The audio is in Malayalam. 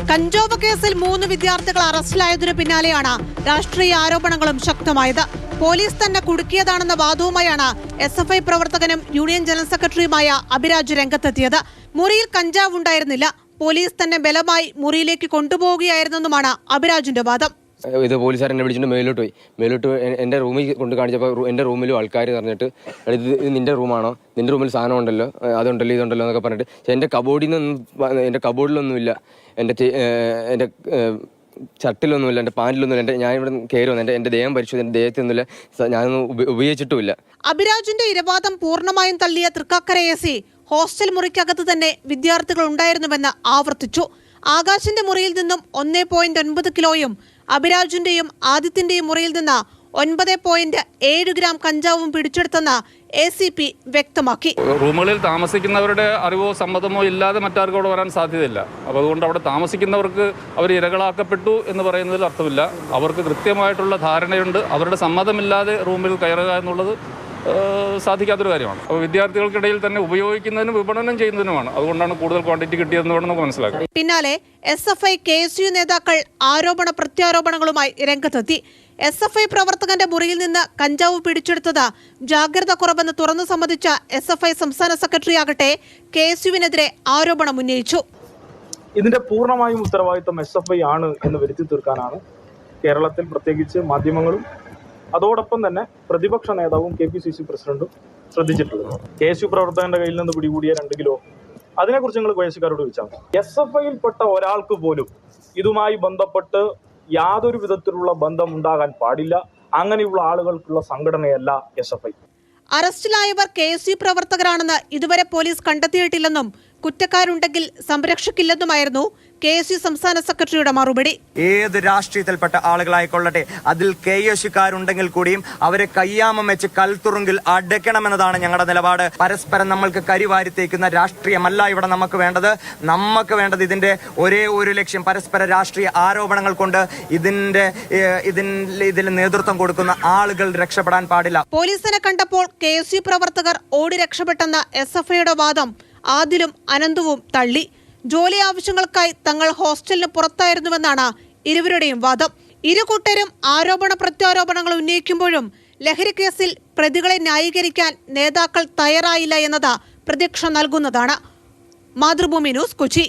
കഞ്ചാവ് കേസിൽ 3 വിദ്യാർത്ഥികൾ അറസ്റ്റിലായതിനു പിന്നാലെയാണ് രാഷ്ട്രീയ ആരോപണങ്ങളും ശക്തമായത്. പോലീസ് തന്നെ കുടുക്കിയതാണെന്ന വാദവുമായാണ് SFI പ്രവർത്തകനും യൂണിയൻ ജനറൽ സെക്രട്ടറിയുമായ അഭിരാജ് രംഗത്തെത്തിയത്. മുറിയിൽ കഞ്ചാവ് ഉണ്ടായിരുന്നില്ല, പോലീസ് തന്നെ ബലമായി മുറിയിലേക്ക് കൊണ്ടുപോവുകയായിരുന്നെന്നുമാണ് അഭിരാജിന്റെ വാദം. ഇത് പോലീസുകാർ എന്നെ വിളിച്ചിട്ട് മേലോട്ട് എൻ്റെ റൂമിൽ കൊണ്ട് കാണിച്ചപ്പോൾ എൻ്റെ റൂമിലും ആൾക്കാർ പറഞ്ഞിട്ട് ഇത് നിൻ്റെ റൂമാണോ, നിൻ്റെ റൂമിൽ സാധനം ഉണ്ടല്ലോ, അതുണ്ടല്ലോ ഇതുണ്ടല്ലോ എന്നൊക്കെ പറഞ്ഞിട്ട്. പക്ഷേ എൻ്റെ കബോർഡിലൊന്നുമില്ല, എൻ്റെ ഷർട്ടിലൊന്നുമില്ല, എൻ്റെ പാൻറ്റിലൊന്നുമില്ല. ഞാൻ ഇവിടെ കയറി വന്നു, എൻ്റെ ദേഹം പരിശോധിച്ചു, എൻ്റെ ദേഹത്തൊന്നുമില്ല, ഞാനൊന്നും ഉപയോഗിച്ചിട്ടുമില്ല. അഭിരാജിന്റെ ഇരവാദം പൂർണ്ണമായും തള്ളിയ തൃക്കാക്കര AC ഹോസ്റ്റൽ മുറിക്കകത്ത് തന്നെ വിദ്യാർത്ഥികൾ ഉണ്ടായിരുന്നുവെന്ന് ആവർത്തിച്ചു. ആകാശിന്റെ മുറിയിൽ നിന്നും 1.9 കിലോയും അഭിരാജിന്റെയും ആദിത്യന്റെയും മുറിയിൽ നിന്ന് 9.7 ഗ്രാം കഞ്ചാവും പിടിച്ചെടുത്തെന്ന് ACP വ്യക്തമാക്കി. റൂമുകളിൽ താമസിക്കുന്നവരുടെ അറിവോ സമ്മതമോ ഇല്ലാതെ മറ്റാർക്കും അവിടെ വരാൻ സാധ്യതയില്ല. അപ്പോൾ അതുകൊണ്ട് അവിടെ താമസിക്കുന്നവർക്ക് അവർ ഇരകളാക്കപ്പെട്ടു എന്ന് പറയുന്നതിൽ അർത്ഥമില്ല. അവർക്ക് കൃത്യമായിട്ടുള്ള ധാരണയുണ്ട്. അവരുടെ സമ്മതമില്ലാതെ റൂമിൽ കയറുക എന്നുള്ളത് സാധിക്കാത്തൊരു കാര്യമാണ്. അപ്പോൾ വിദ്യാർത്ഥികൾക്കിടയിൽ തന്നെ ഉപയോഗിക്കുന്നതിനും വിപണനം ചെയ്യുന്നതിനുമാണ്. അതുകൊണ്ടാണ് കൂടുതൽ ക്വാണ്ടിറ്റി കിട്ടിയതെന്ന് വേണം നമുക്ക് മനസ്സിലാക്കാം. പിന്നാലെ SFI KSU നേതാക്കൾ ആരോപണ പ്രത്യാരോപണങ്ങളുമായി രംഗത്തെത്തി. SFI പ്രവർത്തകന്റെ മുറിയിൽ നിന്ന് കഞ്ചാവ് പിടിച്ചെടുത്തത് ജാഗ്രത കുറവെന്ന് തുറന്നു സമ്മതിച്ച SFI സംസ്ഥാന സെക്രട്ടറി ആകട്ടെ KSUവിനെതിരെ ആരോപണം ഉന്നയിച്ചു. ഇതിന്റെ പൂർണ്ണമായും ഉത്തരവാദിത്വം SFI ആണ് എന്ന് വരുത്തി തീർക്കാനാണ് കേരളത്തിൽ പ്രത്യേകിച്ച് മാധ്യമങ്ങളും അതോടൊപ്പം തന്നെ പ്രതിപക്ഷ നേതാവും KPCC പ്രസിഡന്റും ശ്രദ്ധിച്ചിട്ടുള്ളത്. KSU പ്രവർത്തകന്റെ കയ്യിൽ നിന്ന് പിടികൂടിയ 2 കിലോ, അതിനെക്കുറിച്ച് നിങ്ങൾ KSUക്കാരോട് ചോദിച്ചാൽ മതി. SFIയിൽപ്പെട്ട ഒരാൾക്ക് പോലും ഇതുമായി ബന്ധപ്പെട്ട് യാതൊരു വിധത്തിലുള്ള ബന്ധം ഉണ്ടാകാൻ പാടില്ല. അങ്ങനെയുള്ള ആളുകൾക്കുള്ള സംഘടനയല്ല SFI. അറസ്റ്റിലായവർ KSU പ്രവർത്തകരാണെന്ന് ഇതുവരെ പോലീസ് കണ്ടെത്തിയിട്ടില്ലെന്നും കുറ്റക്കാരുണ്ടെങ്കിൽ സംരക്ഷിക്കില്ലെന്നുമായിരുന്നു KSU സംസ്ഥാന സെക്രട്ടറിയുടെ മറുപടി. ഏത് രാഷ്ട്രീയത്തിൽപ്പെട്ട ആളുകളായിക്കൊള്ളട്ടെ, അതിൽ KSUക്കാരുണ്ടെങ്കിൽ കൂടിയും അവരെ കയ്യാമം വെച്ച് കൽത്തുറുങ്കിൽ അടയ്ക്കണമെന്നതാണ് ഞങ്ങളുടെ നിലപാട്. പരസ്പരം നമ്മൾക്ക് കരിവാരിത്തേക്കുന്ന രാഷ്ട്രീയമല്ല ഇവിടെ നമുക്ക് വേണ്ടത്. നമുക്ക് വേണ്ടത് ഇതിന്റെ ഒരേ ഒരു ലക്ഷ്യം, പരസ്പര രാഷ്ട്രീയ ആരോപണങ്ങൾ കൊണ്ട് ഇതിൽ നേതൃത്വം കൊടുക്കുന്ന ആളുകൾ രക്ഷപ്പെടാൻ പാടില്ല. പോലീസിനെ കണ്ടപ്പോൾ KSU പ്രവർത്തകർ ഓടി രക്ഷപ്പെട്ടെന്ന SFIയുടെ വാദം ആദിലും അനന്തവും തള്ളി. ജോലി ആവശ്യങ്ങൾക്കായി തങ്ങൾ ഹോസ്റ്റലിന് പുറത്തായിരുന്നുവെന്നാണ് ഇരുവരുടെയും വാദം. ഇരുകൂട്ടരും ആരോപണ പ്രത്യാരോപണങ്ങൾ ഉന്നയിക്കുമ്പോഴും ലഹരി കേസിൽ പ്രതികളെ ന്യായീകരിക്കാൻ നേതാക്കൾ തയ്യാറായില്ല എന്നത് പ്രതീക്ഷ നൽകുന്നതാണ്. മാതൃഭൂമി ന്യൂസ്, കൊച്ചി.